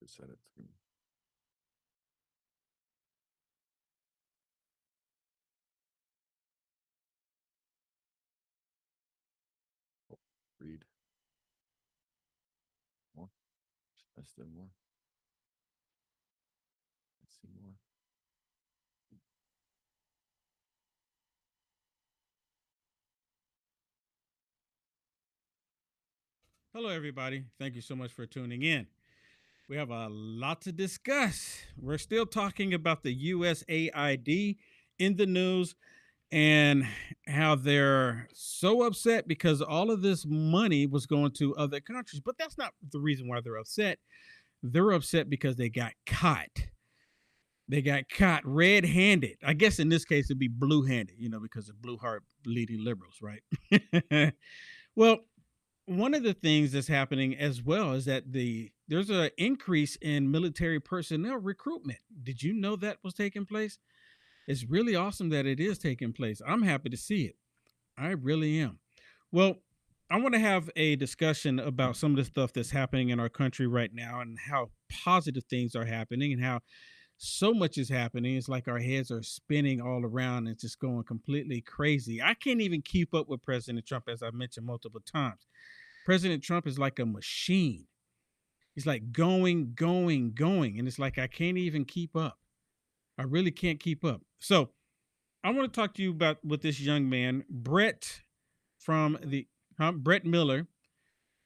Set it to read more. Let's do more. Let's see more. Hello, everybody. Thank you so much for tuning in. We have a lot to discuss. We're still talking about the USAID in the news and how they're so upset because all of this money was going to other countries. But that's not the reason why they're upset. They're upset because they got caught. They got caught red handed. I guess in this case, it'd be blue handed, because of blue heart bleeding liberals, right? Well, one of the things that's happening as well is that there's an increase in military personnel recruitment. Did you know that was taking place? It's really awesome that it is taking place. I'm happy to see it. I really am. Well, I want to have a discussion about some of the stuff that's happening in our country right now and how positive things are happening and how so much is happening. It's like our heads are spinning all around and just going completely crazy. I can't even keep up with President Trump, as I mentioned multiple times. President Trump is like a machine. He's like going, going, going. And it's like I can't even keep up. I really can't keep up. So I want to talk to you about with this young man, Brett from the Brett Miller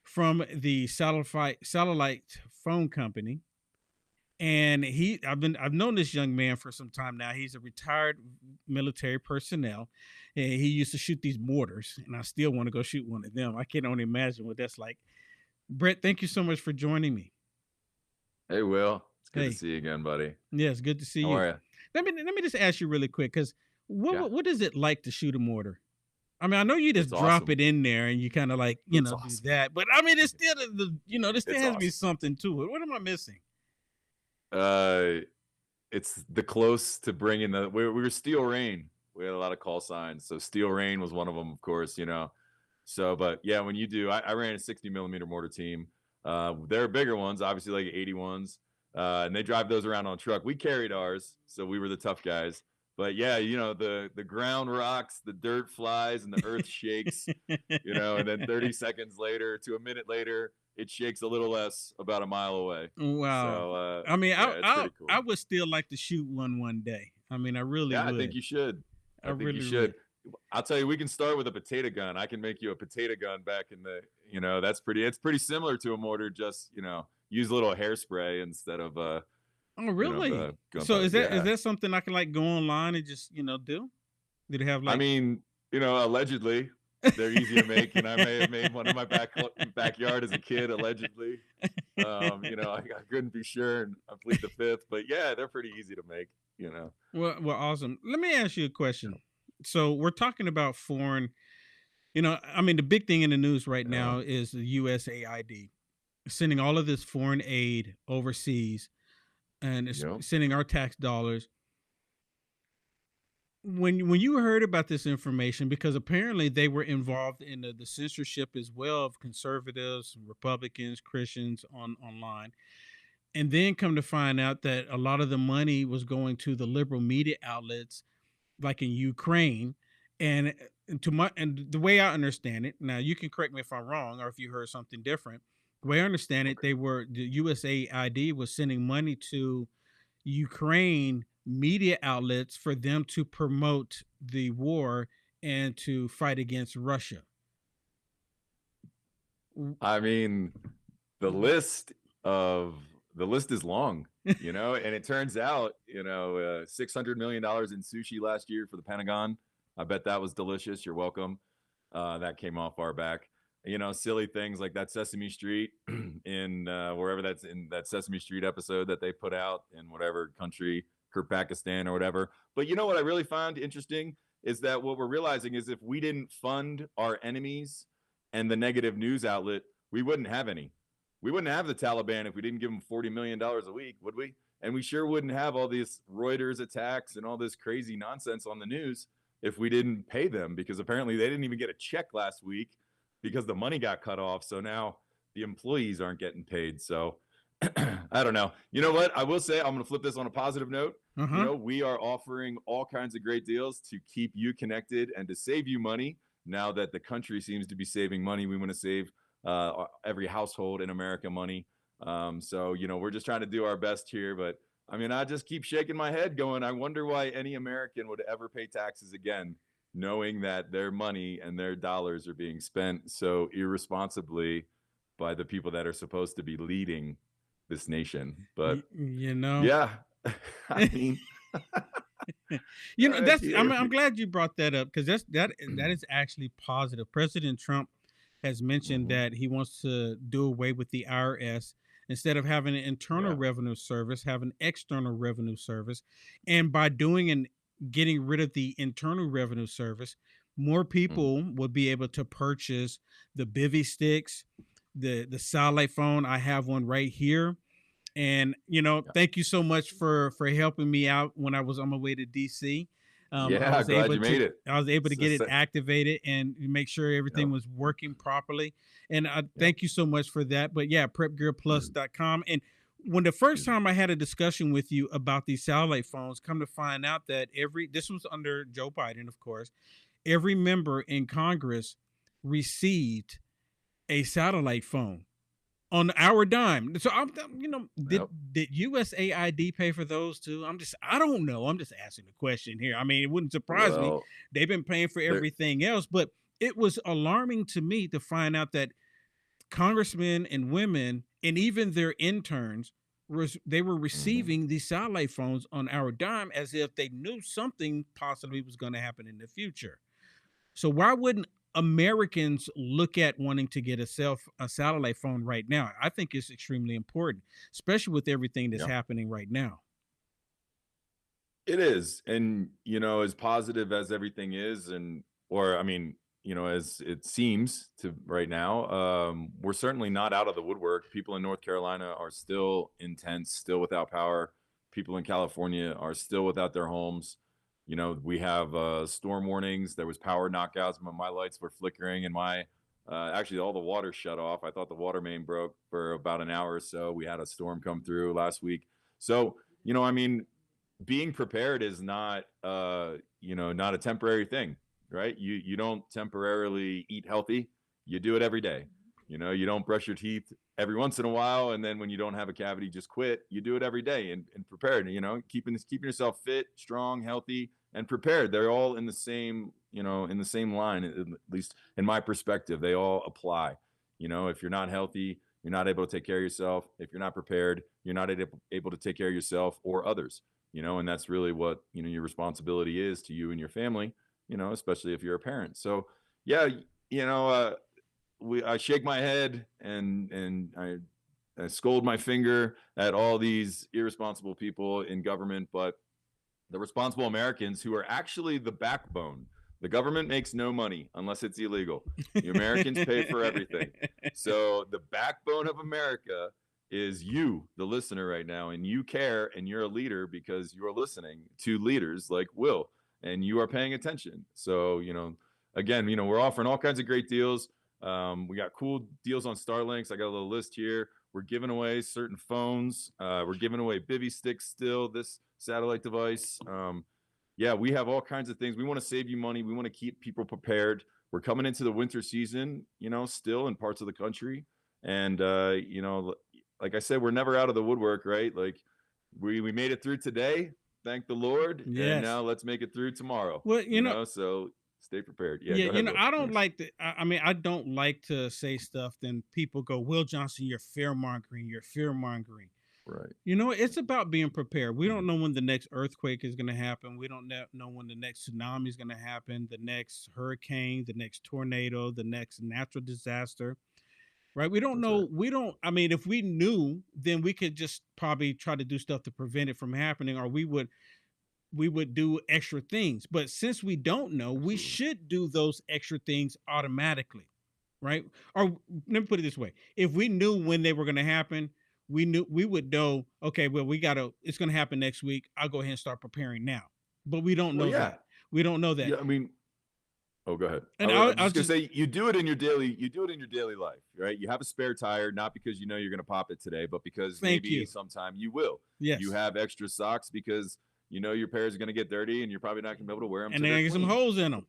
from the satellite phone company. And I've known this young man for some time now. He's a retired military personnel. And he used to shoot these mortars, and I still want to go shoot one of them. I can only imagine what that's like. Brett, thank you so much for joining me. Hey, Will. It's good to Hey, see you again, buddy. yeah, it's good to see How you. are you? Let me just ask you really quick, because Yeah, what is it like to shoot a mortar? I mean, I know you just it's drop awesome. it in there and you kind of like It's do awesome. that, but I mean, it's still there still It's has to be awesome. something to it. What am I missing? Uh, it's the close to bringing we were Steel Rain. We had a lot of call signs, so Steel Rain was one of them, of course. So, but yeah, when you do, I ran a 60 millimeter mortar team. There are bigger ones, obviously like 81s, and they drive those around on a truck. We carried ours, so we were the tough guys. But yeah, the ground rocks, the dirt flies, and the earth shakes. And then 30 seconds later to a minute later, it shakes a little less about a mile away. Wow. So I mean, yeah, it's pretty I cool. would still like to shoot one day. I mean, I really Yeah, I think would. you should. I I think you really should. would. I'll tell you, we can start with a potato gun. I can make you a potato gun back in it's pretty similar to a mortar, just, use a little hairspray instead of, Oh, really? So gunpowder. is Yeah. that something I can like go online and just do? Did it have I like? mean, allegedly they're easy to make, and I may have made one in my backyard as a kid, allegedly. I couldn't be sure, and I plead the fifth, but yeah, they're pretty easy to make, Well, awesome. Let me ask you a question. So we're talking about foreign. I mean, the big thing in the news right Yeah. now is the USAID sending all of this foreign aid overseas and it's Yep. sending our tax dollars. When you heard about this information, because apparently they were involved in the censorship as well of conservatives, Republicans, Christians online, and then come to find out that a lot of the money was going to the liberal media outlets like in Ukraine. And and the way I understand it, now you can correct me if I'm wrong or if you heard something different. The way I understand it, Okay. the USAID was sending money to Ukraine media outlets for them to promote the war and to fight against Russia. I mean, the list of the list is long, and it turns out, $600 million in sushi last year for the Pentagon. I bet that was delicious. You're welcome. That came off our back. Silly things like that Sesame Street in wherever that's in that Sesame Street episode that they put out in whatever country, Pakistan or whatever. But you know what I really found interesting is that what we're realizing is if we didn't fund our enemies and the negative news outlet, we wouldn't have any. We wouldn't have the Taliban if we didn't give them $40 million a week, would we? And we sure wouldn't have all these Reuters attacks and all this crazy nonsense on the news if we didn't pay them, because apparently they didn't even get a check last week because the money got cut off. So now the employees aren't getting paid. So I don't know. You know what? I will say I'm going to flip this on a positive note. You Uh-huh. know, we are offering all kinds of great deals to keep you connected and to save you money. Now that the country seems to be saving money, we want to save every household in America money. So, you know, we're just trying to do our best here. But I mean, I just keep shaking my head going, I wonder why any American would ever pay taxes again, knowing that their money and their dollars are being spent so irresponsibly by the people that are supposed to be leading this nation. But You know, yeah, I mean, that's I'm if glad you brought that up because that is actually positive. President Trump has mentioned Mhm. that he wants to do away with the IRS. Instead of having an internal Yeah. revenue service, have an external revenue service. And by doing and getting rid of the internal revenue service, more Mhm. people would be able to purchase the bivy sticks, the satellite phone. I have one right here. And Yeah. thank you so much for helping me out when I was on my way to DC. I Yeah, was glad able you made to it. I was able to So, get it so, activated and make sure everything yep. was working properly. And Yep. thank you so much for that. But yeah, prepgearplus.com. And when the first time I had a discussion with you about these satellite phones, come to find out that this was under Joe Biden, of course, every member in Congress received a satellite phone on our dime. So did Yep. USAID pay for those too? I don't know. I'm just asking the question here. I mean, it wouldn't surprise me. Well, They've been paying for there. everything else, but it was alarming to me to find out that congressmen and women and even their interns they were Mhm. receiving these satellite phones on our dime as if they knew something possibly was going to happen in the future. So why wouldn't Americans look at wanting to get a satellite phone right now? I think it's extremely important, especially with everything that's Yeah. happening right now. It is. And, you know, as positive as everything is, and, or, I mean, you know, as it seems to right now, we're certainly not out of the woodwork. People in North Carolina are still intense, still without power. People in California are still without their homes. You know, we have storm warnings. There was power knockouts. My lights were flickering, and actually all the water shut off. I thought the water main broke for about an hour or so. We had a storm come through last week. So, you know, I mean, being prepared is not you know, not a temporary thing, right? You don't temporarily eat healthy. You do it every day. You know, you don't brush your teeth every once in a while, and then when you don't have a cavity, just quit. You do it every day, and prepared. You know, keeping yourself fit, strong, healthy, and prepared. They're all in the same, you know, in the same line. At least in my perspective, they all apply. You know, if you're not healthy, you're not able to take care of yourself. If you're not prepared, you're not able to take care of yourself or others. You know, and that's really what, you know, your responsibility is to you and your family, you know, especially if you're a parent. So yeah, you know, I shake my head and I scold my finger at all these irresponsible people in government, but the responsible Americans who are actually the backbone. The government makes no money unless it's illegal. The Americans pay for everything. So the backbone of America is you, the listener right now, and you care, and you're a leader because you are listening to leaders like Will, and you are paying attention. So, you know, again, you know, we're offering all kinds of great deals. We got cool deals on Starlinks. I got a little list here. We're giving away certain phones. We're giving away bivy sticks still, this satellite device. Yeah, we have all kinds of things. We want to save you money. We want to keep people prepared. We're coming into the winter season, you know, still in parts of the country. And, you know, like I said, we're never out of the woodwork, right? Like we made it through today. Thank the Lord. And Yes. now let's make it through tomorrow, Well, you know? So stay prepared. Yeah, yeah, go ahead, Will. I Yeah. don't like to. I mean, I don't like to say stuff. Then people go, "Will Johnson, you're fear mongering. You're fear mongering." Right. It's about being prepared. We don't know when the next earthquake is going to happen. We don't know when the next tsunami is going to happen, the next hurricane, the next tornado, the next natural disaster, right? We don't That's right. know. We don't, I mean, if we knew, then we could just probably try to do stuff to prevent it from happening, or we would do extra things. But since we don't know, we Absolutely. should do those extra things automatically, right? Or let me put it this way: if we knew when they were going to happen, we would know. Okay, well, it's going to happen next week. I'll go ahead and start preparing now. But we don't Well, know yeah. that. We don't know that. Yeah. I mean, Oh, go ahead. And I'm I'll just gonna just say you do it in your daily life, right? You have a spare tire, not because you know you're gonna pop it today, but because thank maybe you. sometime you will. You Yes. have extra socks because you know your pairs are gonna get dirty and you're probably not gonna be able to wear them And till then they're I get some clean. holes in them.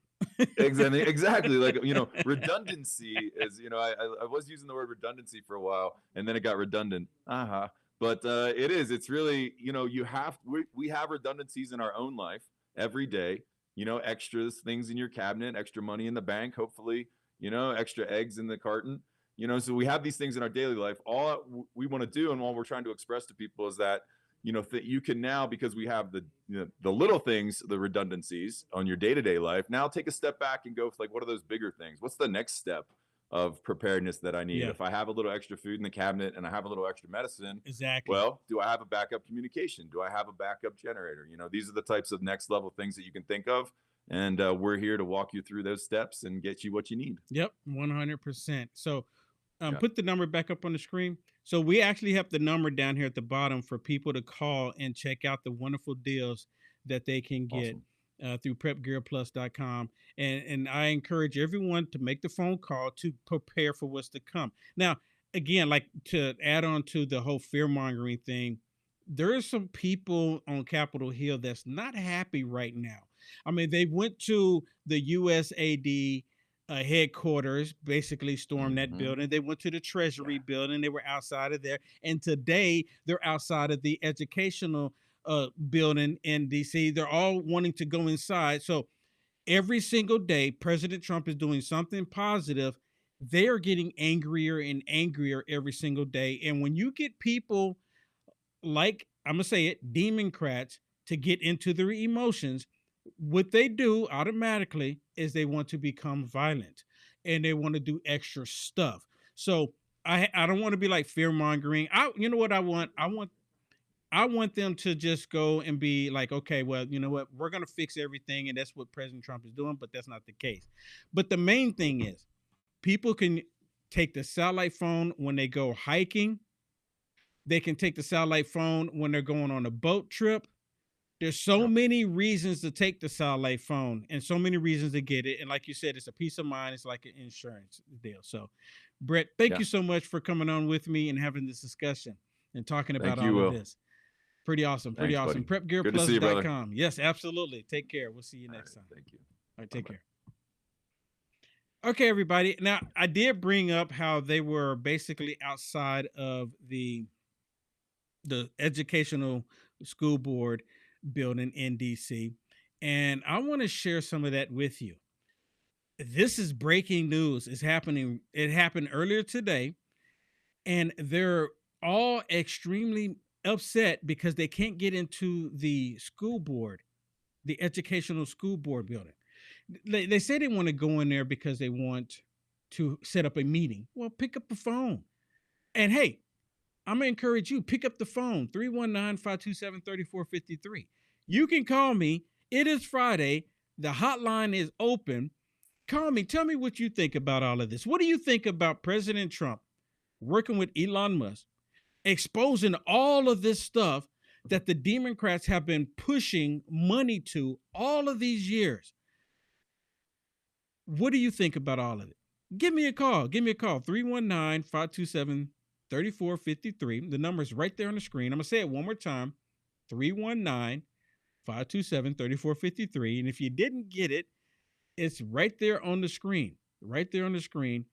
Exactly. Like, you know, redundancy is, you know, I was using the word redundancy for a while and then it got redundant. But it's really, you know, we have redundancies in our own life every day, you know, extras, things in your cabinet, extra money in the bank, hopefully, you know, extra eggs in the carton, you know, so we have these things in our daily life. All we want to do and all we're trying to express to people is that, you know, that you can now, because we have the little things, the redundancies on your day-to-day life, now take a step back and go like, what are those bigger things? What's the next step of preparedness that I need? Yeah. If I have a little extra food in the cabinet and I have a little extra medicine, Exactly. well, do I have a backup communication? Do I have a backup generator? You know, these are the types of next level things that you can think of. And we're here to walk you through those steps and get you what you need. Yep, 100%. So Yeah. put the number back up on the screen. So we actually have the number down here at the bottom for people to call and check out the wonderful deals that they can get through prepgearplus.com. And I encourage everyone to make the phone call to prepare for what's to come. Now, again, like to add on to the whole fear mongering thing, there are some people on Capitol Hill that's not happy right now. I mean, they went to the USAD headquarters, basically stormed that building. They went to the Treasury building. They were outside of there. And today they're outside of the educational building in DC. They're all wanting to go inside. So every single day, President Trump is doing something positive. They are getting angrier and angrier every single day. And when you get people like, I'm gonna say it, Democrats, to get into their emotions, what they do automatically is they want to become violent and they want to do extra stuff. So I don't want to be like fear mongering. You know what I want? I want them to just go and be like, okay, well, you know what? We're gonna fix everything, and that's what President Trump is doing, but that's not the case. But the main thing is people can take the satellite phone when they go hiking. They can take the satellite phone when they're going on a boat trip. There's so many reasons to take the satellite phone and so many reasons to get it. And like you said, it's a peace of mind. It's like an insurance deal. So, Brett, thank you so much for coming on with me and having this discussion and talking about all of this. Pretty awesome. Pretty Thanks, awesome. Buddy. Prepgearplus.com. Yes, absolutely. Take care. We'll see you next time. Thank you. All right, take care. Okay, everybody. Now, I did bring up how they were basically outside of the educational school board building in DC, and I want to share some of that with you. This is breaking news. It's happening. It happened earlier today, and they're all extremely upset because they can't get into the school board, the educational school board building. They say they want to go in there because they want to set up a meeting. Well, pick up the phone. And hey, I'm going to encourage you, pick up the phone, 319-527-3453. You can call me. It is Friday. The hotline is open. Call me. Tell me what you think about all of this. What do you think about President Trump working with Elon Musk, exposing all of this stuff that the Democrats have been pushing money to all of these years? What do you think about all of it? Give me a call. 319-527-3453. The number is right there on the screen. I'm going to say it one more time. 319-527-3453. And if you didn't get it, it's right there on the screen. Right there on the screen.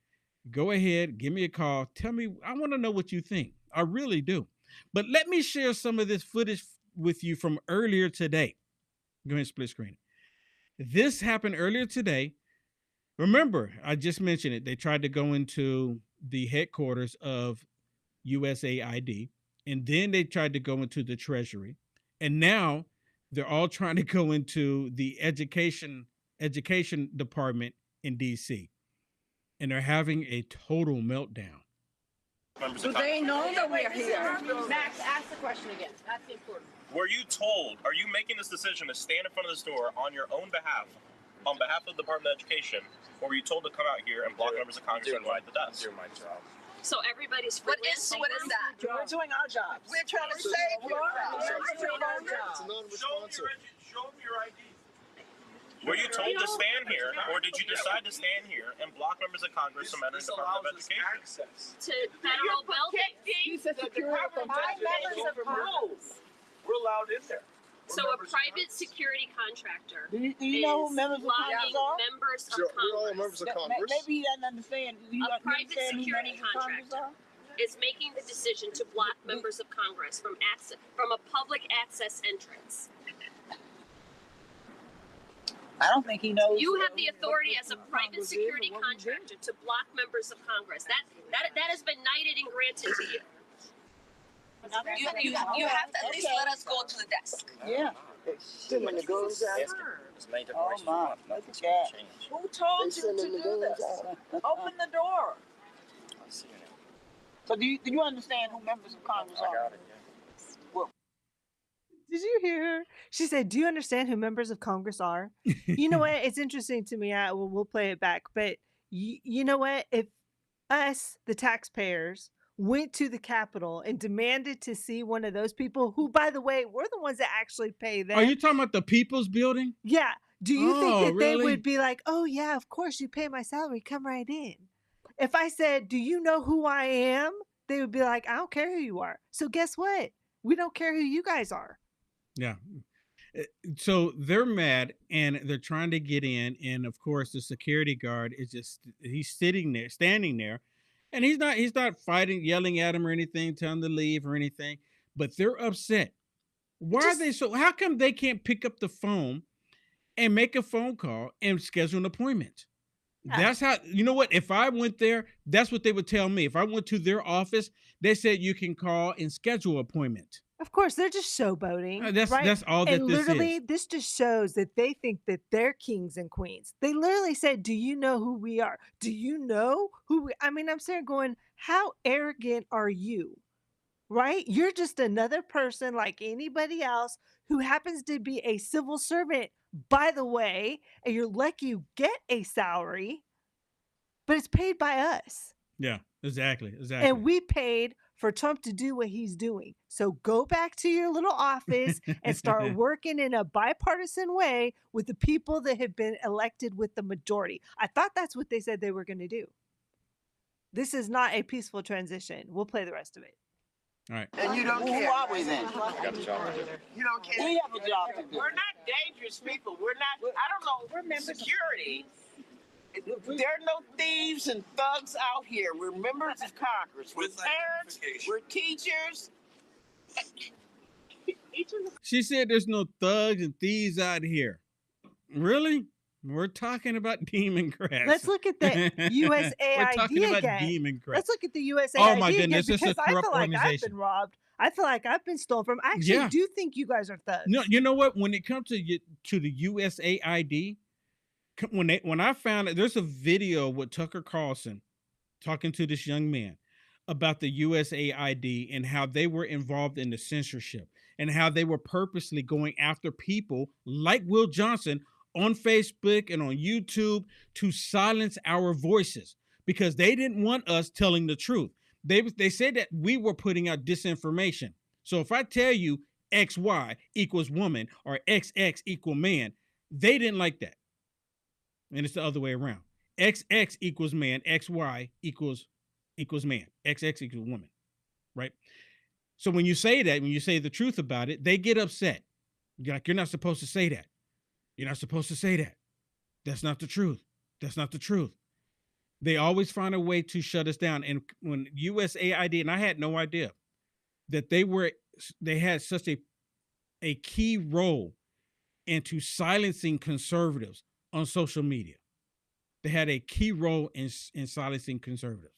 Go ahead, give me a call. Tell me, I want to know what you think. I really do. But let me share some of this footage with you from earlier today. Go ahead and split screen. This happened earlier today. Remember, I just mentioned it. They tried to go into the headquarters of USAID, and then they tried to go into the Treasury, and now they're all trying to go into the education department in DC, and they're having a total meltdown. Do they know that we are here? Max, ask the question again. That's the important. Were you told, are you making this decision to stand in front of the store on your own behalf, on behalf of the Department of Education, or were you told to come out here and block members of Congress and ride the desk? Do my job. So everybody's What is that? We're doing our jobs. We're trying to save you. We're doing our jobs. Show them your ID. Were you told to stand here, or did you decide to stand here and block members of Congress from entering the Department of Education? To federal buildings. The Department of Congress. We're allowed in there. So a private security contractor Do you know who is members of blocking Congress are? members of Sure, we're all Congress. members of Maybe Congress. he doesn't understand. A private security contractor is making the decision to block members of Congress from a public access entrance. I don't think he knows. You have the authority as a private security contractor to block members of Congress. That has been knighted and granted to you. You have to at least let us go to the desk. Yeah. Sending the guns out. Oh my, look at that. Who told you to do this? Open the door. So do you understand who members of Congress are? Did you hear her? She said, "Do you understand who members of Congress are?" You know what? It's interesting to me. We'll play it back. But you know what? If us, the taxpayers, went to the Capitol and demanded to see one of those people, who, by the way, we're the ones that actually pay them. Are you talking about the People's Building? Yeah. Do you think that they really? would be like, "Oh yeah, of course you pay my salary, come right in"? If I said, "Do you know who I am?" They would be like, "I don't care who you are." So guess what? We don't care who you guys are. Yeah. So they're mad and they're trying to get in. And of course, the security guard is he's standing there. And he's not fighting, yelling at him or anything, telling him to leave or anything. But they're upset. How come they can't pick up the phone and make a phone call and schedule an appointment? Yeah. That's how, you know what? If I went there, that's what they would tell me. If I went to their office, they said you can call and schedule an appointment. Of course, they're just showboating. Right? That's all that And this literally, is. this just shows that they think that they're kings and queens. They literally said, "Do you know who we are? Do you know who we?" I mean, I'm sitting going, how arrogant are you? Right? You're just another person like anybody else who happens to be a civil servant, by the way, and you're lucky you get a salary, but it's paid by us. Yeah, exactly. And we paid for Trump to do what he's doing. So go back to your little office and start working in a bipartisan way with the people that have been elected with the majority. I thought that's what they said they were going to do. This is not a peaceful transition. We'll play the rest of it. All right. And you don't care. Who are we then? I got the job to do. You don't care. We have a job to do. We're not dangerous people. We're not, I don't know, we're members security. There are no thieves and thugs out here. We're members of Congress. We're parents. We're teachers. She said there's no thugs and thieves out here. Really? We're talking about Democrats. Let's look at the USAID We're talking about again. Democrats. Let's look at the USAID Oh my goodness, again, this is a because I corrupt feel like I've organization. been robbed. I feel like I've been stolen from. I actually Yeah. do think you guys are thugs. No, you know what? When it comes to the USAID, when I found it, there's a video with Tucker Carlson talking to this young man about the USAID and how they were involved in the censorship and how they were purposely going after people like Will Johnson on Facebook and on YouTube to silence our voices because they didn't want us telling the truth. They said that we were putting out disinformation. So if I tell you XY equals woman or XX equal man, they didn't like that. And it's the other way around. XX equals man, XY equals man, XX equals woman, right? So when you say that, when you say the truth about it, they get upset. You're like, you're not supposed to say that. You're not supposed to say that. That's not the truth. That's not the truth. They always find a way to shut us down. And when USAID, and I had no idea that they had such a key role into silencing conservatives on social media. They had a key role in silencing conservatives.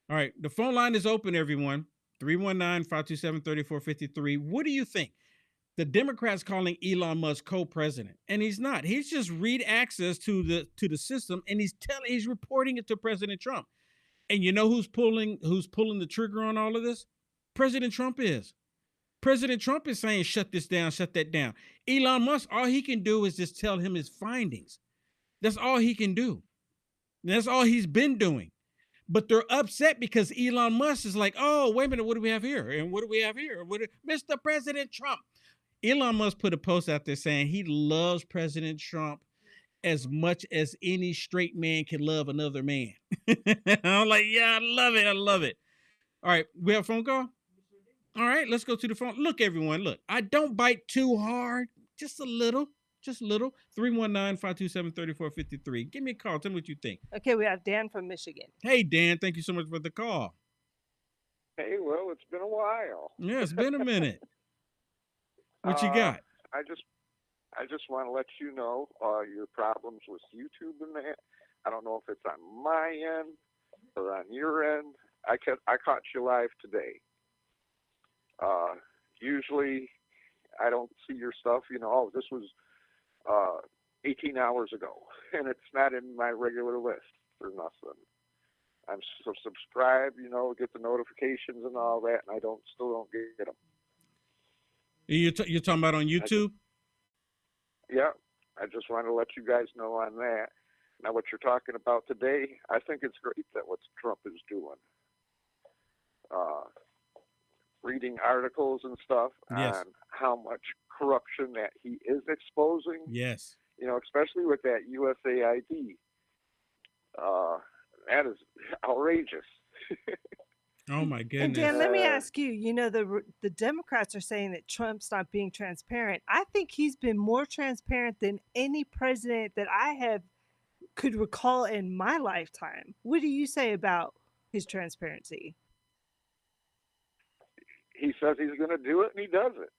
All right, the phone line is open, everyone. 319-527-3453. What do you think? The Democrats calling Elon Musk co-president, and he's not. He's just read access to the system, and he's reporting it to President Trump. And you know who's pulling the trigger on all of this? President Trump is. President Trump is saying, shut this down, shut that down. Elon Musk, all he can do is just tell him his findings. That's all he can do. That's all he's been doing. But they're upset because Elon Musk is like, oh, wait a minute, what do we have here? And what do we have here? Mr. President Trump, Elon Musk put a post out there saying he loves President Trump as much as any straight man can love another man. I'm like, yeah, I love it. I love it. All right, we have a phone call? All right, let's go to the phone. Look, everyone, look, I don't bite too hard, just a little. 319-527-3453. Give me a call. Tell me what you think. Okay, we have Dan from Michigan. Hey, Dan, thank you so much for the call. Hey, well, it's been a while. Yeah, it's been a minute. What you got? I just want to let you know your problems with YouTube and that. I don't know if it's on my end or on your end. I caught you live today. Usually I don't see your stuff. Oh, this was 18 hours ago, and it's not in my regular list for nothing. I'm subscribed, get the notifications and all that, and I still don't get them. You're talking about on YouTube? Yeah, I just want to let you guys know on that. Now, what you're talking about today, I think it's great that what Trump is doing. Reading articles and stuff on how much corruption that he is exposing. Yes. Especially with that USAID. That is outrageous. Oh my goodness. And Dan, let me ask you, the Democrats are saying that Trump's not being transparent. I think he's been more transparent than any president that I could recall in my lifetime. What do you say about his transparency? He says he's going to do it, and he does it.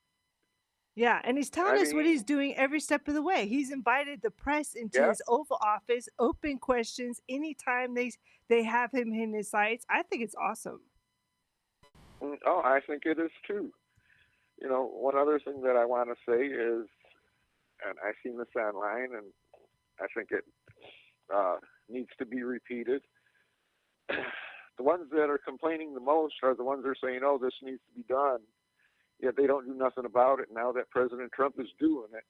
Yeah, and he's telling us what he's doing every step of the way. He's invited the press into his Oval Office, open questions anytime they have him in his sights. I think it's awesome. Oh, I think it is too. One other thing that I want to say is, and I've seen this online, and I think it needs to be repeated. The ones that are complaining the most are the ones that are saying, oh, this needs to be done. Yet they don't do nothing about it. Now that President Trump is doing it,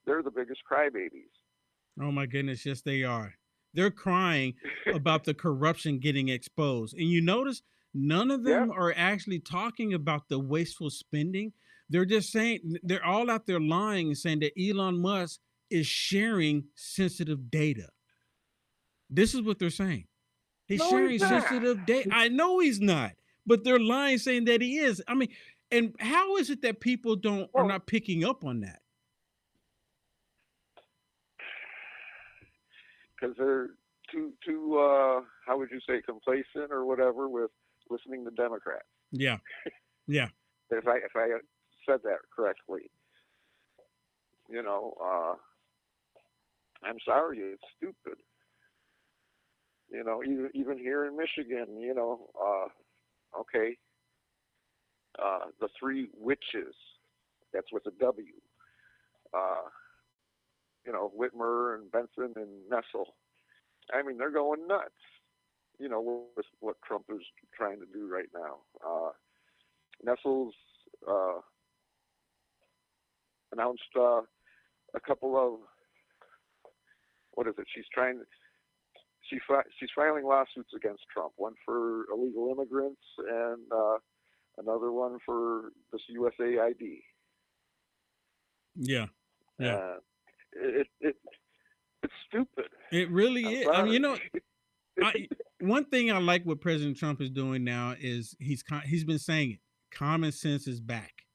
they're the biggest crybabies. Oh, my goodness. Yes, they are. They're crying about the corruption getting exposed. And you notice none of them are actually talking about the wasteful spending. They're just saying, they're all out there lying and saying that Elon Musk is sharing sensitive data. This is what they're saying. He's sharing sensitive data. I know he's not, but they're lying saying that he is. I mean, and how is it that people are not picking up on that? Because they're too how would you say, complacent or whatever with listening to Democrats. Yeah. Yeah. If I said that correctly. I'm sorry, it's stupid. Even here in Michigan, the three witches, that's with a W, Whitmer and Benson and Nessel. I mean, they're going nuts, with what Trump is trying to do right now. Nessel's announced a couple of, what is it? She's filing lawsuits against Trump. One for illegal immigrants and another one for this USAID. Yeah. Yeah. It's stupid. It really is. I mean, one thing I like what President Trump is doing now is he's been saying it. Common sense is back.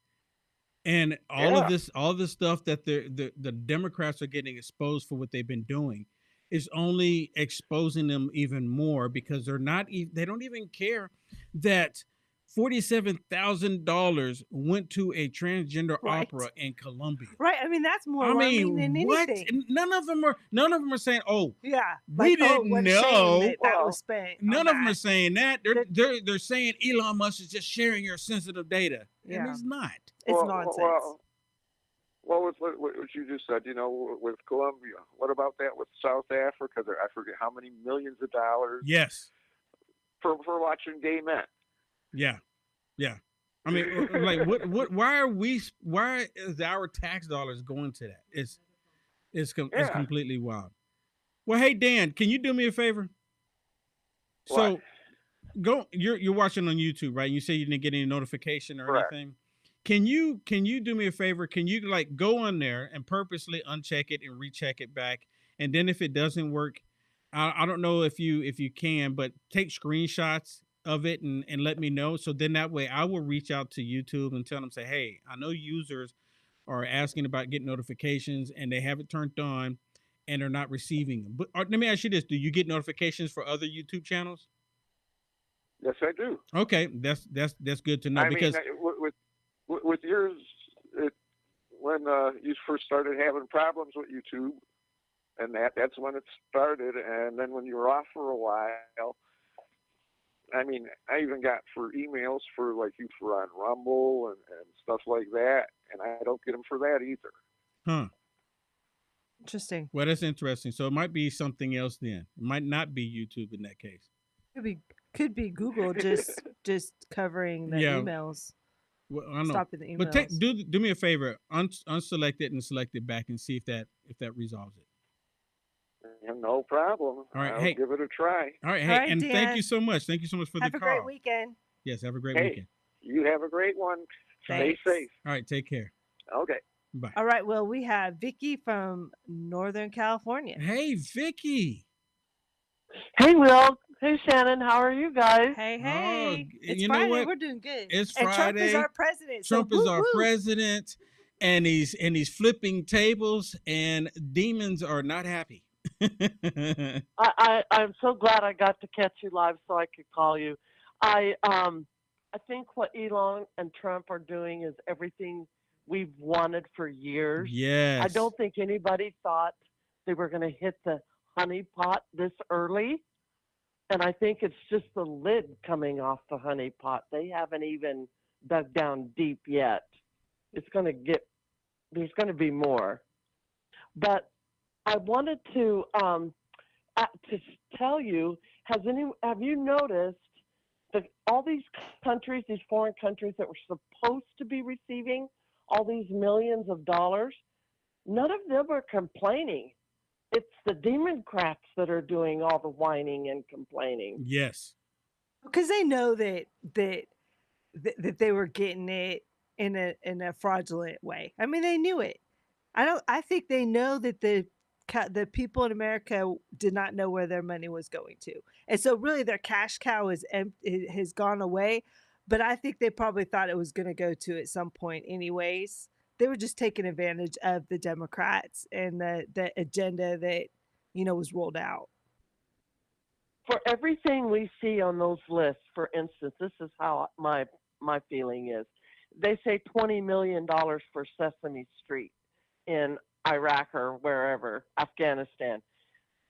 And all this stuff that the Democrats are getting exposed for what they've been doing is only exposing them even more, because they don't even care that $47,000 went to a transgender opera in Colombia. Right. I mean, that's more alarming than anything. None of them are saying, "Oh, yeah, we didn't know that was spent." None of them are saying that. They're saying Elon Musk is just sharing your sensitive data, and he's not. It's nonsense. Well, with what you just said, with Colombia, what about that with South Africa? I forget how many millions of dollars. Yes. For watching gay men. Yeah, yeah. I mean, like, why is our tax dollars going to that? It's completely wild. Well, hey Dan, can you do me a favor? What? So, you're watching on YouTube, right? You say you didn't get any notification or Correct. anything. Can you do me a favor? Can you like go on there and purposely uncheck it and recheck it back? And then if it doesn't work, I don't know if you can, but take screenshots of it and let me know. So then that way I will reach out to YouTube and tell them, say, hey, I know users are asking about getting notifications and they have it turned on and they're not receiving them. But let me ask you this: do you get notifications for other YouTube channels? Yes, I do. Okay, that's good to know because with yours, when you first started having problems with YouTube, and that's when it started. And then when you were off for a while, I mean, I even got for emails for like you for on Rumble and stuff like that, and I don't get them for that either. Huh. Interesting. Well, that's interesting. So it might be something else then. It might not be YouTube in that case. Could be Google just covering the emails. Well, I know. Stopping the emails. But do me a favor, unselect it and select it back and see if that resolves it. No problem. All right, I'll give it a try. All right, hey, and Dan, thank you so much. Thank you so much for the call. Have a great weekend. Yes, have a great weekend. You have a great one. Thanks. Stay safe. All right, take care. Okay. Bye. All right, well, we have Vicky from Northern California. Hey, Vicky. Hey, Will. Hey, Shannon. How are you guys? Hey. Oh, it's you Friday. know what? We're doing good. It's and Friday. Trump is our president. Trump so is our president, and he's flipping tables, and demons are not happy. I'm so glad I got to catch you live so I could call you. I think what Elon and Trump are doing is everything we've wanted for years. Yes. I don't think anybody thought they were going to hit the honeypot this early. And I think it's just the lid coming off the honeypot. They haven't even dug down deep yet. There's going to be more. But I wanted to tell you, have you noticed that all these countries, these foreign countries that were supposed to be receiving all these millions of dollars, none of them are complaining. It's the Democrats that are doing all the whining and complaining. Yes. Because they know that they were getting it in a fraudulent way. I mean, they knew it. I think they know that the people in America did not know where their money was going to. And so really their cash cow has gone away. But I think they probably thought it was going to go to at some point anyways. They were just taking advantage of the Democrats and the agenda that, was rolled out. For everything we see on those lists, for instance, this is how my feeling is. They say $20 million for Sesame Street in Iraq or wherever, Afghanistan.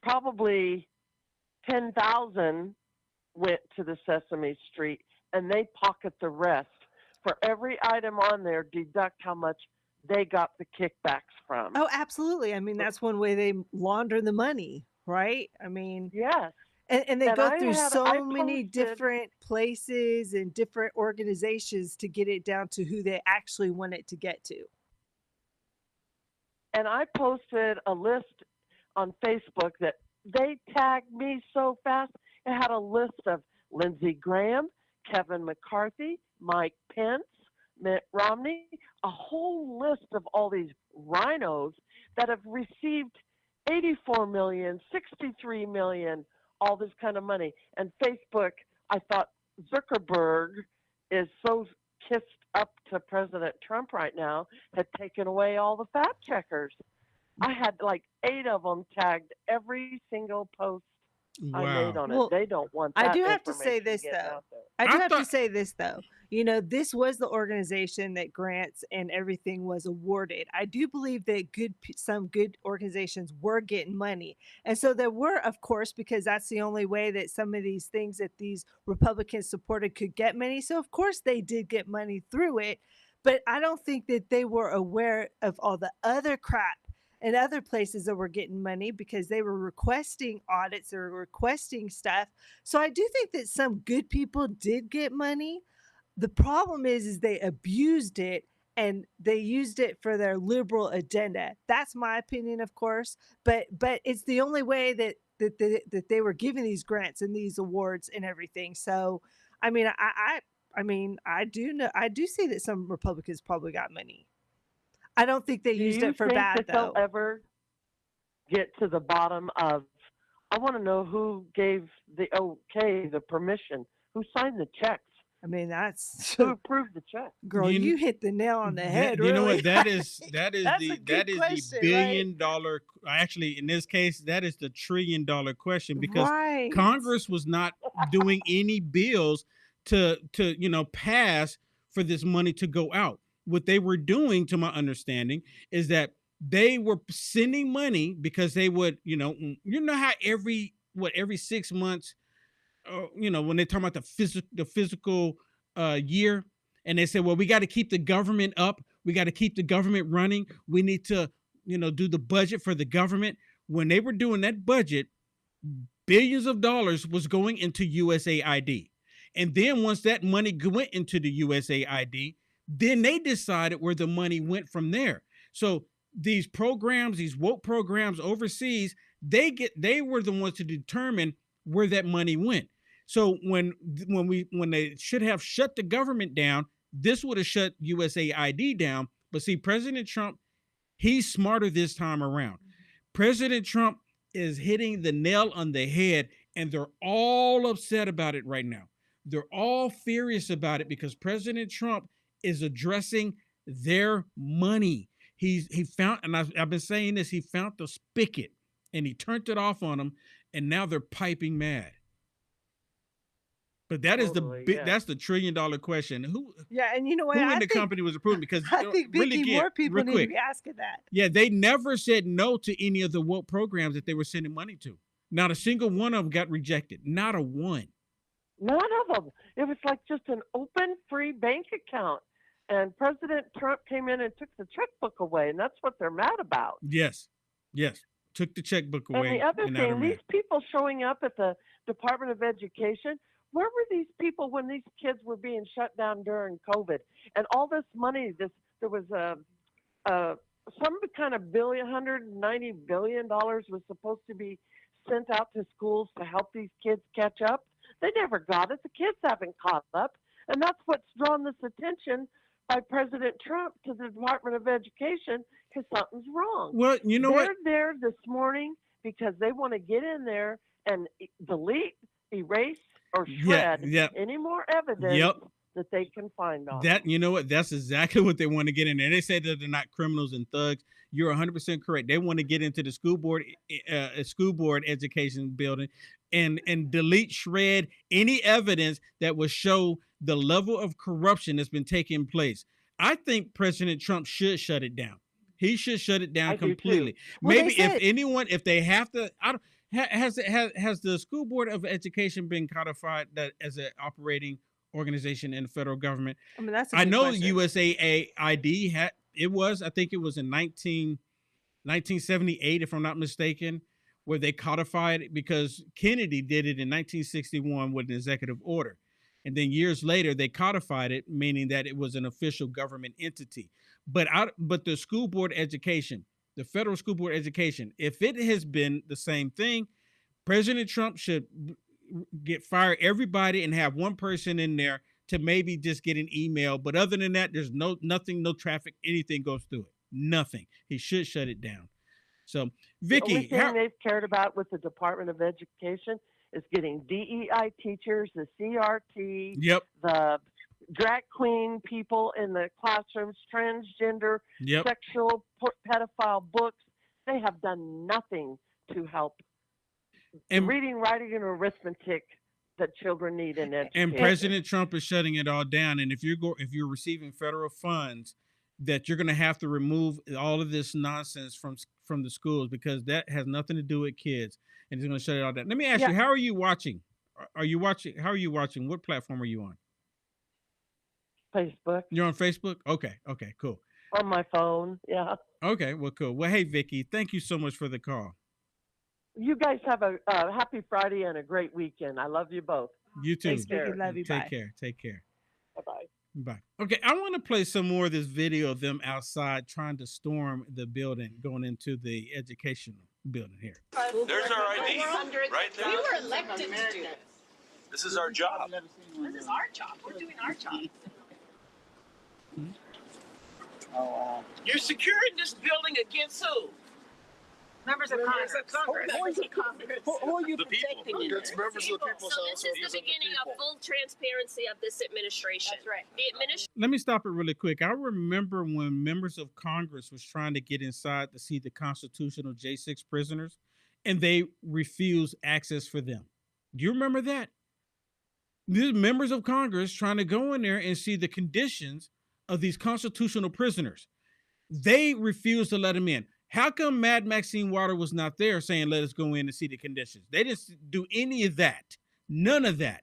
Probably 10,000 went to the Sesame Street, and they pocket the rest. For every item on there, deduct how much they got the kickbacks from. Oh, absolutely. I mean, that's one way they launder the money, right? I mean, yes. And they go through so many different places and different organizations to get it down to who they actually want it to get to. And I posted a list on Facebook that they tagged me so fast. It had a list of Lindsey Graham, Kevin McCarthy, Mike Pence, Mitt Romney, a whole list of all these rhinos that have received 84 million, 63 million, all this kind of money. And Facebook, I thought Zuckerberg is so kissed up to President Trump right now, had taken away all the fact checkers. I had like 8 of them tagged every single post I made on it. They don't want that. I do have to say this though. This was the organization that grants and everything was awarded. I do believe that some good organizations were getting money. And so there were, of course, because that's the only way that some of these things that these Republicans supported could get money. So of course they did get money through it, but I don't think that they were aware of all the other crap and other places that were getting money because they were requesting audits or requesting stuff. So I do think that some good people did get money. The problem is they abused it and they used it for their liberal agenda. That's my opinion, of course, but it's the only way that they were giving these grants and these awards and everything. So, I mean, I I mean, I do see that some Republicans probably got money. I don't think they Do used you it for think bad that they'll though. ever get to the bottom of? I want to know who gave the okay, the permission, who signed the checks, I mean, that's who approved the check. girl, You kn- you hit the nail on the head. You know Really. what? That is That's a good the question, $1 billion. Actually, in this case, that is the $1 trillion question, because right? Congress was not doing any bills to pass for this money to go out. What they were doing, to my understanding, is that they were sending money because they would, how every 6 months, when they talk about the physical year, and they say, well, we got to keep the government up, we got to keep the government running, we need to, do the budget for the government. When they were doing that budget, billions of dollars was going into USAID. And then once that money went into the USAID, then they decided where the money went from there. So these programs, these woke programs overseas, they were the ones to determine where that money went. So when they should have shut the government down, this would have shut USAID down. But see, President Trump, he's smarter this time around. President Trump is hitting the nail on the head, and they're all upset about it right now. They're all furious about it because President Trump is addressing their money. He found, and I've been saying this, he found the spigot and he turned it off on them, and now they're piping mad. But that is that's the $1 trillion question. Who? Yeah, and you know what? Who in the company was approving? Because I think really more people real need quick, to be asking that. yeah, they never said no to any of the woke programs that they were sending money to. Not a single one of them got rejected. Not a one. None of them. It was like just an open, free bank account. And President Trump came in and took the checkbook away, and that's what they're mad about. Yes. Took the checkbook away. And the other and now they're thing, mad. these people showing up at the Department of Education, where were these people when these kids were being shut down during COVID? And all this money, there was some kind of $190 billion was supposed to be sent out to schools to help these kids catch up. They never got it. The kids haven't caught up. And that's what's drawn this attention by President Trump to the Department of Education, because something's wrong. Well, you know what? They're there this morning because they want to get in there and delete, erase, or shred any more evidence that they can find on that. You know what? That's exactly what they want to get in there. They say that they're not criminals and thugs. You're 100% correct. They want to get into the school board education building and delete, shred any evidence that will show the level of corruption that's been taking place. I think President Trump should shut it down. He should shut it down completely. Well, maybe if they have to, has the School Board of Education been codified that as an operating organization in the federal government? I mean, that's a I good know question. USAID I think it was in 1978, if I'm not mistaken, where they codified it, because Kennedy did it in 1961 with an executive order. And then years later, they codified it, meaning that it was an official government entity. But the school board education, the federal school board education, if it has been the same thing, President Trump should fire everybody and have one person in there to maybe just get an email. But other than that, there's nothing, no traffic, anything goes through it. Nothing. He should shut it down. So, Vicky, the only thing they've cared about with the Department of Education is getting DEI teachers, the CRT, the drag queen people in the classrooms, transgender, sexual pedophile books. They have done nothing to help reading, writing, and arithmetic that children need in education. And President Trump is shutting it all down. And if you're receiving federal funds, that you're going to have to remove all of this nonsense from the schools, because that has nothing to do with kids, and it's going to shut it all down. Let me ask you, how are you watching? How are you watching? What platform are you on? Facebook. You're on Facebook? Okay, cool. On my phone, yeah. Okay, well, cool. Well, hey, Vicky, thank you so much for the call. You guys have a happy Friday and a great weekend. I love you both. You too. Thanks, Vicky. Love you. Take care. Bye-bye. Bye. Okay, I want to play some more of this video of them outside trying to storm the building, going into the educational building here. There's our ID right there. We were elected to do this. This is our job. This is our job. We're doing our job. You're securing this building against who? Members of Congress. Who are you The people. protecting? Against members of the people. So this is the beginning of full transparency of this administration. That's right. The administration. Let me stop it really quick. I remember when members of Congress was trying to get inside to see the constitutional J6 prisoners, and they refused access for them. Do you remember that? These members of Congress trying to go in there and see the conditions of these constitutional prisoners. They refused to let them in. How come Mad Maxine Water was not there saying, let us go in and see the conditions? They didn't do any of that. None of that.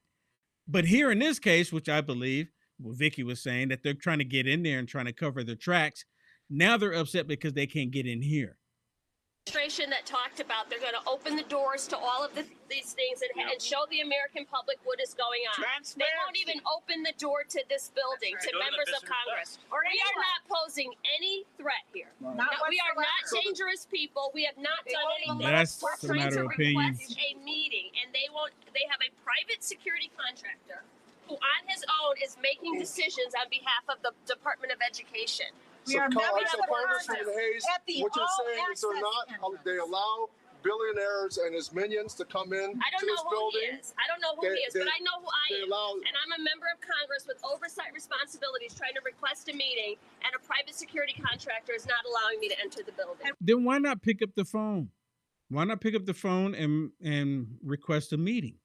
But here in this case, which I believe, what Vicky was saying, that they're trying to get in there and trying to cover their tracks. Now they're upset because they can't get in here. Administration that talked about they're going to open the doors to all of these things and show the American public what is going on. They won't even open the door to this building, to members of Congress. We are not posing any threat here. We are not dangerous people. We have not done anything. That's We're a trying matter to of opinion. request a meeting, and they have a private security contractor who on his own is making decisions on behalf of the Department of Education. We are members of Congressman Hayes, at the what you're all saying is they're not, access they allow billionaires and his minions to come in I don't to know this who building. he is. I don't know who he is, but I know who I am. And I'm a member of Congress with oversight responsibilities trying to request a meeting, and a private security contractor is not allowing me to enter the building. Then why not pick up the phone? Why not pick up the phone and request a meeting?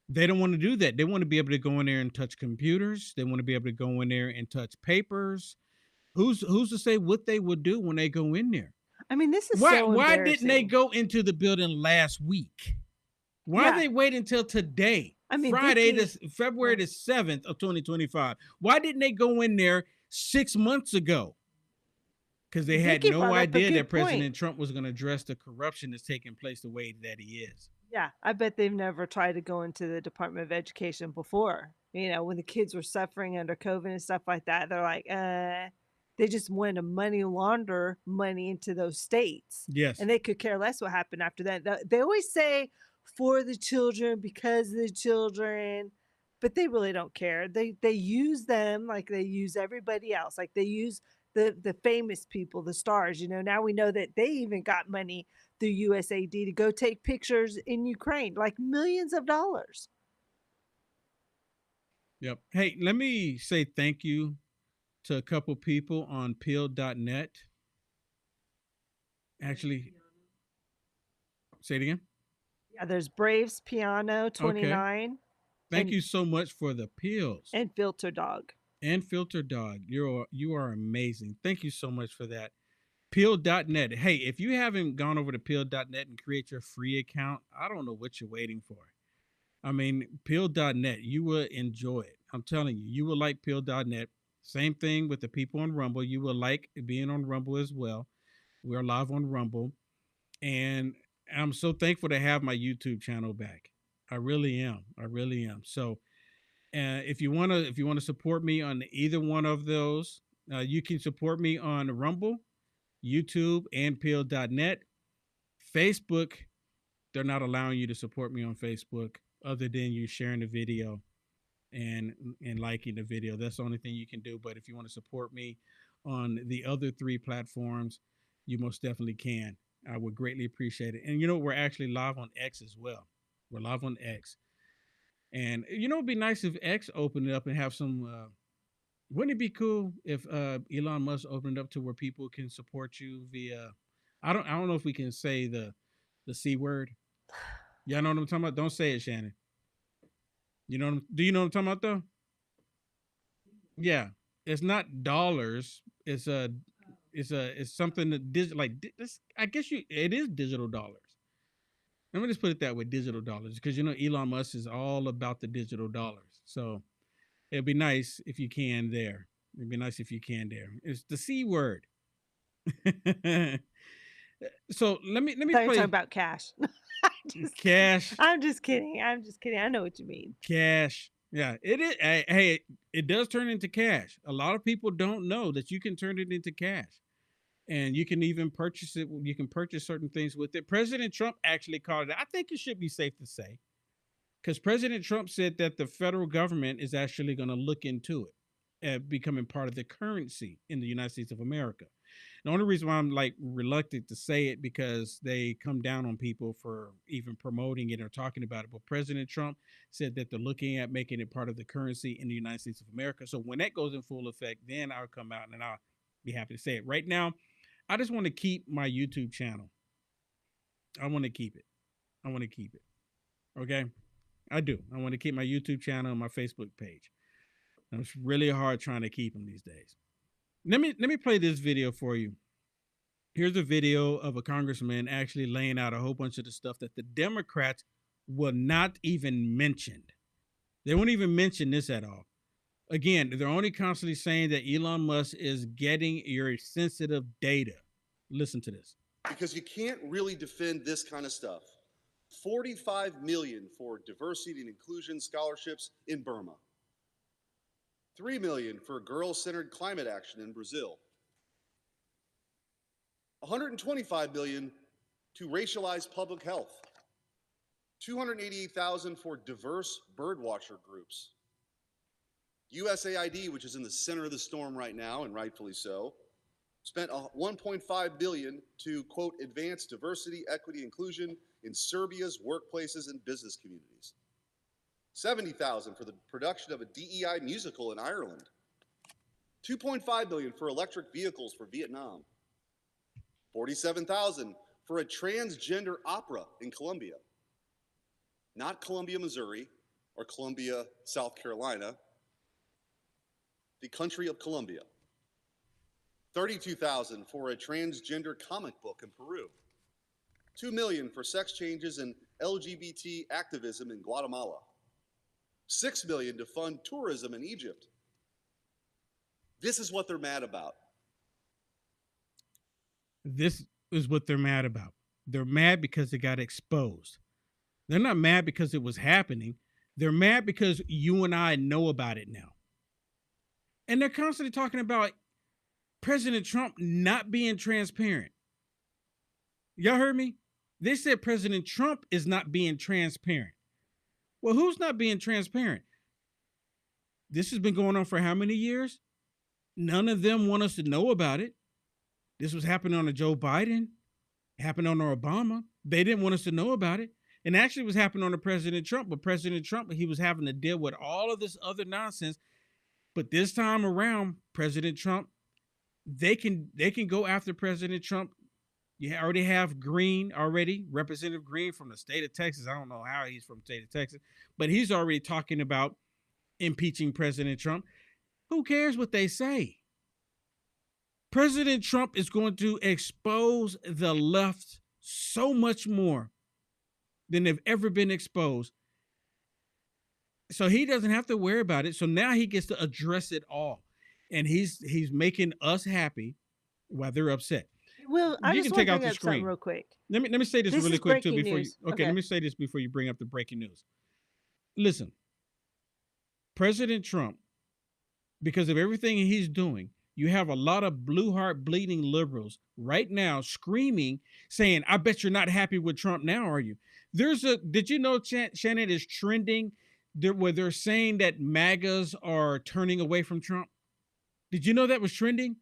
They don't want to do that. They want to be able to go in there and touch computers. They want to be able to go in there and touch papers. Who's to say what they would do when they go in there? I mean, this is why so why didn't they embarrassing. go into the building last week? Why Yeah. they wait until today? I mean, Friday, Vicky- February the 7th of 2025. Why didn't they go in there 6 months ago? Because they had Vicky no brought up a idea good that President point. Trump was going to address the corruption that's taking place the way that he is. Yeah, I bet they've never tried to go into the Department of Education before. You know, when the kids were suffering under COVID and stuff like that, they're like, they just want to money launder money into those states. Yes. And they could care less what happened after that. They always say for the children, because of the children, but they really don't care. They use them like they use everybody else. Like they use the famous people, the stars. You know, now we know that they even got money through USAID to go take pictures in Ukraine, like millions of dollars. Yep. Hey, let me say thank you to a couple people on peel.net. Actually, say it again. Yeah, there's Braves Piano 29 Thank And- you so much for the peels and Filter Dog. and Filter Dog. You are amazing. Thank you so much for that. Peel.net. Hey, if you haven't gone over to peel.net and create your free account, I don't know what you're waiting for. I mean, peel.net, you will enjoy it. I'm telling you, you will like peel.net. Same thing with the people on Rumble. You will like being on Rumble as well. We're live on Rumble. And I'm so thankful to have my YouTube channel back. I really am. I really am. So if you want to support me on either one of those, you can support me on Rumble, YouTube, and peel.net. Facebook, they're not allowing you to support me on Facebook other than you sharing the video and liking the video. That's the only thing you can do. But if you want to support me on the other three platforms, you most definitely can. I would greatly appreciate it. And you know, we're actually live on X as well. We're live on X. And you know, it'd be nice if X opened it up and have some wouldn't it be cool if Elon Musk opened it up to where people can support you via I don't know if we can say the C word. Y'all know what I'm talking about? Don't say it, Shannon. You know do you know what I'm talking about though? Yeah. It's not dollars. It's something that like this. I guess it is digital dollars. Let me just put it that way, digital dollars, because you know Elon Musk is all about the digital dollars. So it'd be nice if you can there. It'd be nice if you can there. It's the C word. So let me You're play talking about cash. cash. I'm just kidding. I know what you mean. Cash. Yeah, it is. Hey, it does turn into cash. A lot of people don't know that you can turn it into cash. And you can even purchase it. You can purchase certain things with it. President Trump actually called it. I think it should be safe to say because President Trump said that the federal government is actually going to look into it, becoming part of the currency in the United States of America. The only reason why I'm like reluctant to say it because they come down on people for even promoting it or talking about it. But President Trump said that they're looking at making it part of the currency in the United States of America. So when that goes in full effect, then I'll come out and I'll be happy to say it. Right now, I just want to keep my YouTube channel. I want to keep it. I want to keep it. Okay? I do. I want to keep my YouTube channel and my Facebook page. And it's really hard trying to keep them these days. Let me play this video for you. Here's a video of a congressman actually laying out a whole bunch of the stuff that the Democrats will not even mention. They won't even mention this at all. Again, they're only constantly saying that Elon Musk is getting your sensitive data. Listen to this. Because you can't really defend this kind of stuff. 45 million for diversity and inclusion scholarships in Burma. 3 million for girl-centered climate action in Brazil. 125 million to racialize public health. 288,000 for diverse birdwatcher groups. USAID, which is in the center of the storm right now, and rightfully so, spent 1.5 billion to, quote, advance diversity, equity, inclusion in Serbia's workplaces and business communities. 70,000 for the production of a DEI musical in Ireland. 2.5 billion for electric vehicles for Vietnam. 47,000 for a transgender opera in Colombia. Not Columbia, Missouri, or Columbia, South Carolina, the country of Colombia. 32,000 for a transgender comic book in Peru. 2 million for sex changes and LGBT activism in Guatemala. 6 million to fund tourism in Egypt. This is what they're mad about. This is what they're mad about. They're mad because it got exposed. They're not mad because it was happening. They're mad because you and I know about it now. And they're constantly talking about President Trump not being transparent. Y'all heard me? They said President Trump is not being transparent. Well, who's not being transparent? This has been going on for how many years? None of them want us to know about it. This was happening under Joe Biden. It happened under Obama. They didn't want us to know about it. And actually it was happening under President Trump. But President Trump, he was having to deal with all of this other nonsense. But this time around, President Trump, they can go after President Trump. You already have Green already, Representative Green from the state of Texas. I don't know how he's from the state of Texas, but he's already talking about impeaching President Trump. Who cares what they say? President Trump is going to expose the left so much more than they've ever been exposed. So he doesn't have to worry about it. So now he gets to address it all. And he's making us happy while they're upset. Well, I You just can want take to out bring the up something screen. real quick. Let me say this This really is quick too breaking before news. you. Okay, let me say this before you bring up the breaking news. Listen, President Trump, because of everything he's doing, you have a lot of blue heart bleeding liberals right now screaming, saying, "I bet you're not happy with Trump now, are you?" Did you know, Shannon, is trending where they're saying that MAGAs are turning away from Trump? Did you know that was trending?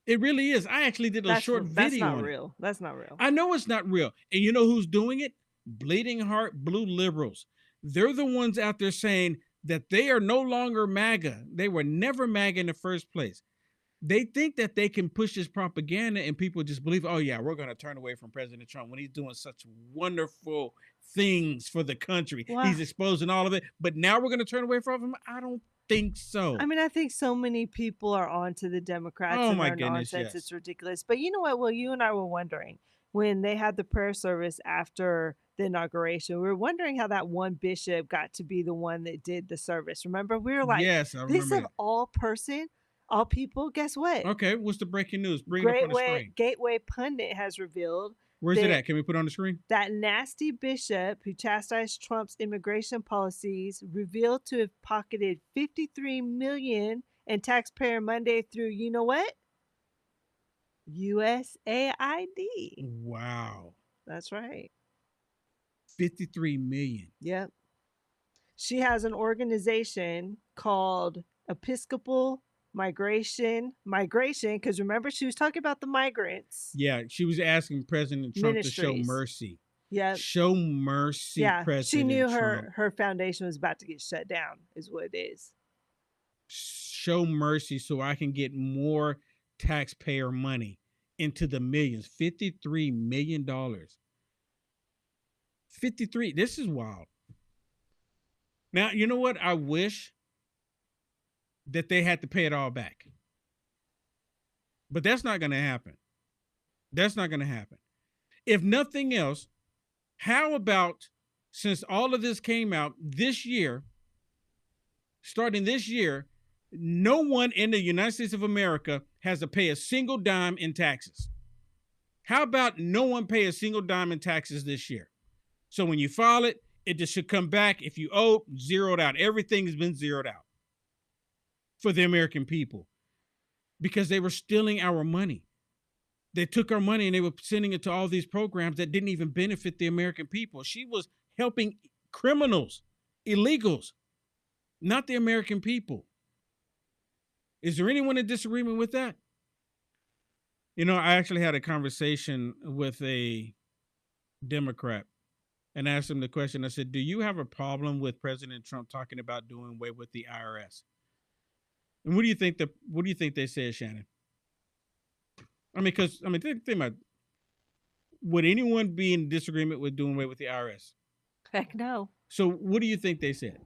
It really is. I actually did a short video That's not on real. That's not real. I know it's not real. And you know who's doing it? Bleeding heart blue liberals. They're the ones out there saying that they are no longer MAGA. They were never MAGA in the first place. They think that they can push this propaganda and people just believe, oh yeah, we're going to turn away from President Trump when he's doing such wonderful things for the country. Wow. He's exposing all of it, but now we're going to turn away from him? I don't think so. I mean, I think so many people are on to the Democrats Oh and my their goodness, nonsense. yes. It's ridiculous. But you know what? Well, you and I were wondering when they had the prayer service after the inauguration, we were wondering how that one bishop got to be the one that did the service. Remember? We were like, Yes, I this remember of that. all people, guess what? Okay, what's the breaking news? Bring it up on the screen. Gateway Pundit has revealed Where's it at? Can we put it on the screen? that nasty bishop who chastised Trump's immigration policies revealed to have pocketed $53 million in taxpayer money through, you know what? USAID. Wow. That's right. 53 million. Yep. She has an organization called Episcopal Migration, because remember she was talking about the migrants. Yeah, she was asking President Trump to show Ministries. mercy. Yeah. Show mercy, Yeah. President She knew Trump. her foundation was about to get shut down, is what it is. Show mercy so I can get more taxpayer money into the millions. $53 million. 53. This is wild. Now, you know what? I wish that they had to pay it all back. But that's not going to happen. That's not going to happen. If nothing else, how about, since all of this came out this year, starting this year, no one in the United States of America has to pay a single dime in taxes. How about no one pay a single dime in taxes this year? So when you file it, it just should come back. If you owe, zeroed out. Everything has been zeroed out for the American people because they were stealing our money. They took our money and they were sending it to all these programs that didn't even benefit the American people. She was helping criminals, illegals, not the American people. Is there anyone in disagreement with that? You know, I actually had a conversation with a Democrat and asked him the question. I said, do you have a problem with President Trump talking about doing away with the IRS? And what do you think they said, Shannon? Think about, would anyone be in disagreement with doing away with the IRS? Heck no. So what do you think they said?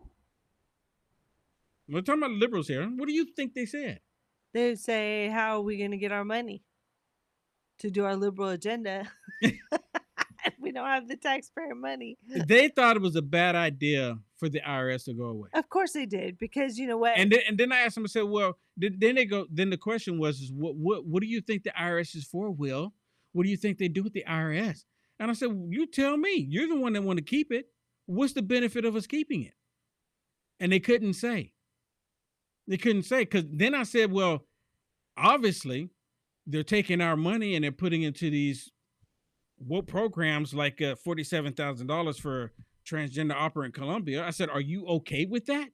We're talking about liberals here. What do you think they said? They would say, how are we going to get our money to do our liberal agenda? We don't have the taxpayer money. They thought it was a bad idea for the IRS to go away. Of course they did, because you know what? And then I asked them, I said, well, then the question was, what do you think the IRS is for, Will? What do you think they do with the IRS? And I said, well, you tell me. You're the one that want to keep it. What's the benefit of us keeping it? And they couldn't say. They couldn't say, because then I said, well, obviously, they're taking our money and they're putting into these programs like $47,000 for transgender opera in Colombia. I said, are you okay with that?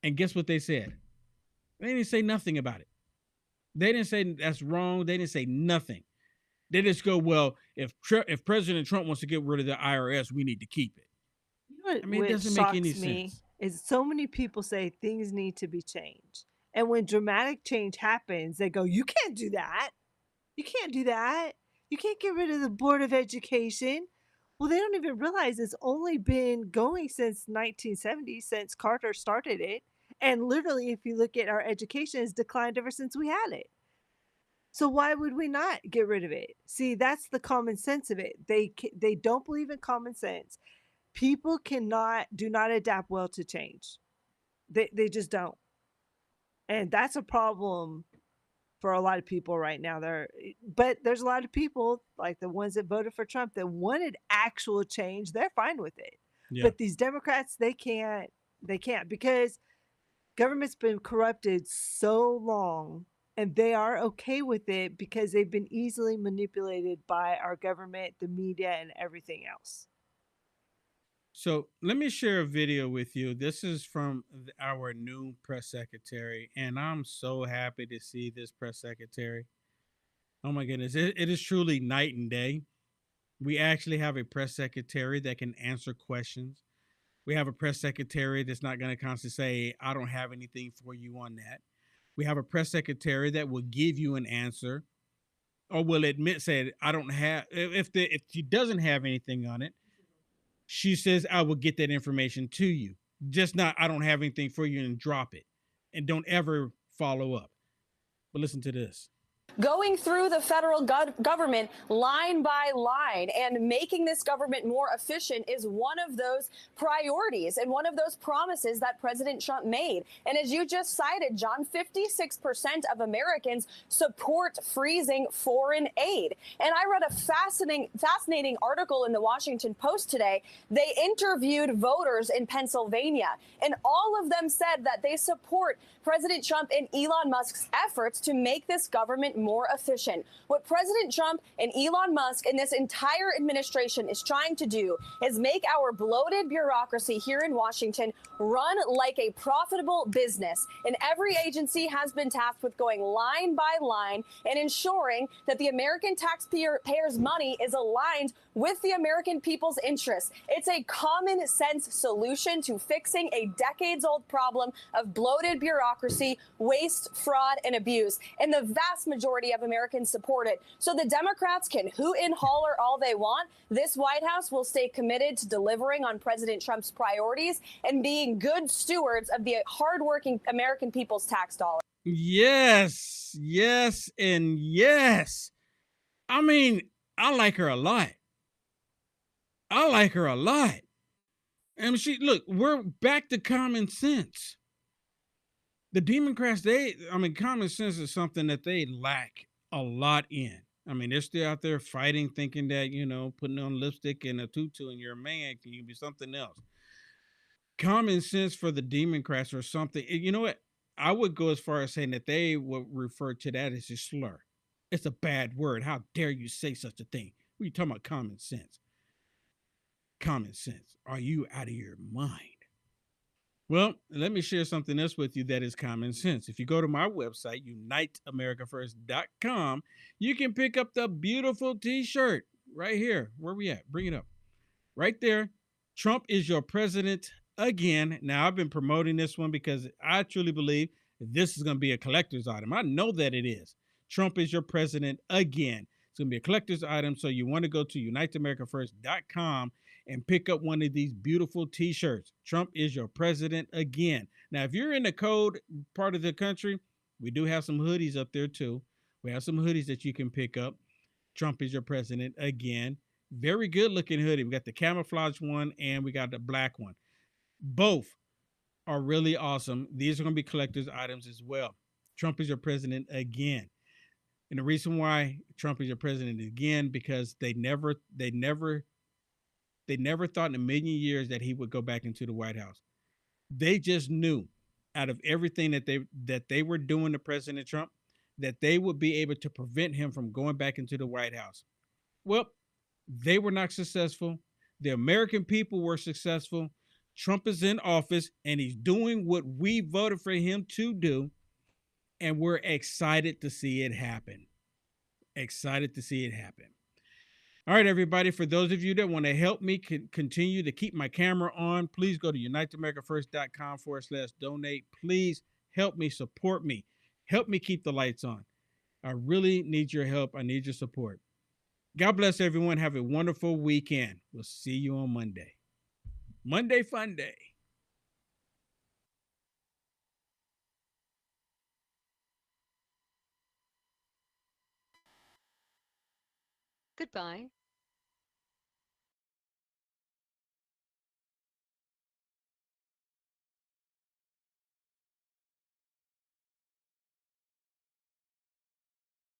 And guess what they said? They didn't say nothing about it. They didn't say that's wrong. They didn't say nothing. They just go, well, if President Trump wants to get rid of the IRS, we need to keep it. You know what, I mean, it doesn't make any sense. Is so many people say things need to be changed. And when dramatic change happens, they go, you can't do that. You can't do that. You can't get rid of the Board of Education. Well, they don't even realize it's only been going since 1970, since Carter started it. And literally, if you look at our education, has declined ever since we had it. So why would we not get rid of it? See, that's the common sense of it. They don't believe in common sense. People do not adapt well to change. They just don't. And that's a problem for a lot of people right now. But there's a lot of people, like the ones that voted for Trump, that wanted actual change. They're fine with it. Yeah. But these Democrats, they can't, because government's been corrupted so long, and they are okay with it because they've been easily manipulated by our government, the media, and everything else. So let me share a video with you. This is from our new press secretary, and I'm so happy to see this press secretary. Oh my goodness, it is truly night and day. We actually have a press secretary that can answer questions. We have a press secretary that's not going to constantly say, I don't have anything for you on that. We have a press secretary that will give you an answer, or will say, I don't have, if she doesn't have anything on it, she says, I will get that information to you. Just not, I don't have anything for you, and drop it. And don't ever follow up. But listen to this. Going through the federal government line by line and making this government more efficient is one of those priorities and one of those promises that President Trump made. And as you just cited, John, 56% of Americans support freezing foreign aid. And I read a fascinating article in the Washington Post today. They interviewed voters in Pennsylvania, and all of them said that they support President Trump and Elon Musk's efforts to make this government more efficient. What President Trump and Elon Musk and this entire administration is trying to do is make our bloated bureaucracy here in Washington run like a profitable business. And every agency has been tasked with going line by line and ensuring that the American taxpayers' money is aligned with the American people's interests. It's a common sense solution to fixing a decades-old problem of bloated bureaucracy, waste, fraud, and abuse. And the vast majority of Americans support it. So the Democrats can hoot and holler all they want. This White House will stay committed to delivering on President Trump's priorities and being good stewards of the hardworking American people's tax dollars. Yes, yes, and yes. I mean, I like her a lot. I like her a lot. And look, we're back to common sense. The Democrats, common sense is something that they lack a lot in. I mean, they're still out there fighting, thinking that, putting on lipstick and a tutu and you're a man, can you be something else? Common sense for the Democrats or something. You know what? I would go as far as saying that they would refer to that as a slur. It's a bad word. How dare you say such a thing? What are you talking about common sense? Common sense. Are you out of your mind? Well, let me share something else with you that is common sense. If you go to my website, uniteamericafirst.com, you can pick up the beautiful t-shirt right here. Where we at? Bring it up. Right there. Trump is your president again. Now, I've been promoting this one because I truly believe this is going to be a collector's item. I know that it is. Trump is your president again. It's going to be a collector's item. So you want to go to uniteamericafirst.com and pick up one of these beautiful t-shirts. Trump is your president again. Now, if you're in the cold part of the country, we do have some hoodies up there too. We have some hoodies that you can pick up. Trump is your president again. Very good looking hoodie. We got the camouflage one and we got the black one. Both are really awesome. These are going to be collector's items as well. Trump is your president again. And the reason why Trump is your president again, because they never thought in a million years that he would go back into the White House. They just knew out of everything that they were doing to President Trump, that they would be able to prevent him from going back into the White House. Well, they were not successful. The American people were successful. Trump is in office and he's doing what we voted for him to do. And we're excited to see it happen. Excited to see it happen. All right, everybody, for those of you that want to help me continue to keep my camera on, please go to uniteamericafirst.com/donate. Please help me, support me. Help me keep the lights on. I really need your help. I need your support. God bless everyone. Have a wonderful weekend. We'll see you on Monday. Monday Fun Day. Goodbye.